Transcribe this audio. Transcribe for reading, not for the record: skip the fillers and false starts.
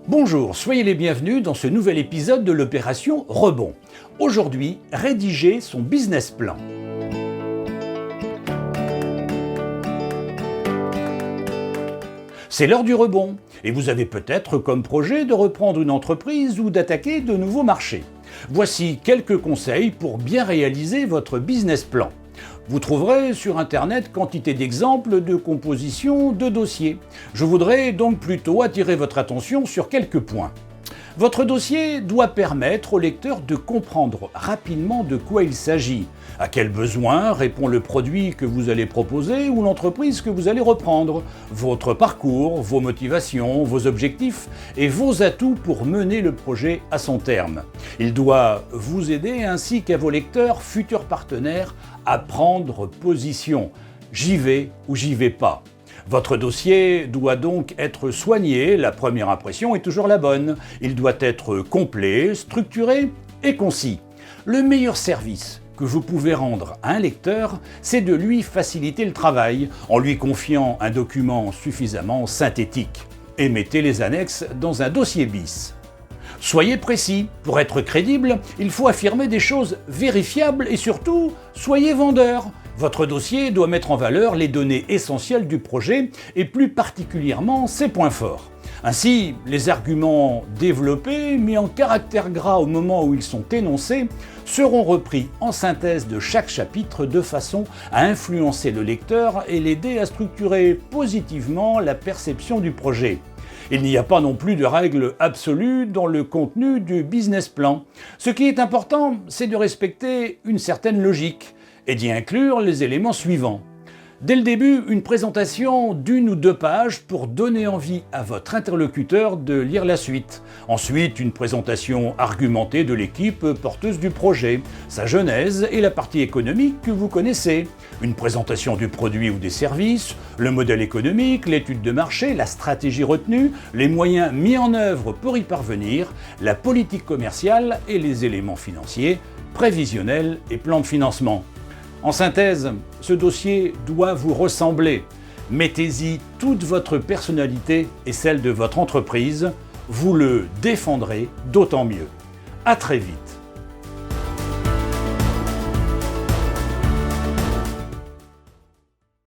Bonjour, soyez les bienvenus dans ce nouvel épisode de l'opération Rebond. Aujourd'hui, rédiger son business plan. C'est l'heure du rebond et vous avez peut-être comme projet de reprendre une entreprise ou d'attaquer de nouveaux marchés. Voici quelques conseils pour bien réaliser votre business plan. Vous trouverez sur Internet quantité d'exemples de composition de dossiers. Je voudrais donc plutôt attirer votre attention sur quelques points. Votre dossier doit permettre au lecteur de comprendre rapidement de quoi il s'agit, à quel besoin répond le produit que vous allez proposer ou l'entreprise que vous allez reprendre, votre parcours, vos motivations, vos objectifs et vos atouts pour mener le projet à son terme. Il doit vous aider ainsi qu'à vos lecteurs, futurs partenaires, à prendre position. J'y vais ou j'y vais pas. Votre dossier doit donc être soigné, la première impression est toujours la bonne. Il doit être complet, structuré et concis. Le meilleur service que vous pouvez rendre à un lecteur, c'est de lui faciliter le travail en lui confiant un document suffisamment synthétique. Et mettez les annexes dans un dossier bis. Soyez précis. Pour être crédible, il faut affirmer des choses vérifiables et surtout, soyez vendeur. Votre dossier doit mettre en valeur les données essentielles du projet et plus particulièrement ses points forts. Ainsi, les arguments développés, mis en caractère gras au moment où ils sont énoncés, seront repris en synthèse de chaque chapitre de façon à influencer le lecteur et l'aider à structurer positivement la perception du projet. Il n'y a pas non plus de règle absolue dans le contenu du business plan. Ce qui est important, c'est de respecter une certaine logique et d'y inclure les éléments suivants. Dès le début, une présentation d'1 ou 2 pages pour donner envie à votre interlocuteur de lire la suite. Ensuite, une présentation argumentée de l'équipe porteuse du projet, sa genèse et la partie économique que vous connaissez. Une présentation du produit ou des services, le modèle économique, l'étude de marché, la stratégie retenue, les moyens mis en œuvre pour y parvenir, la politique commerciale et les éléments financiers, prévisionnels et plans de financement. En synthèse, ce dossier doit vous ressembler. Mettez-y toute votre personnalité et celle de votre entreprise. Vous le défendrez d'autant mieux. À très vite.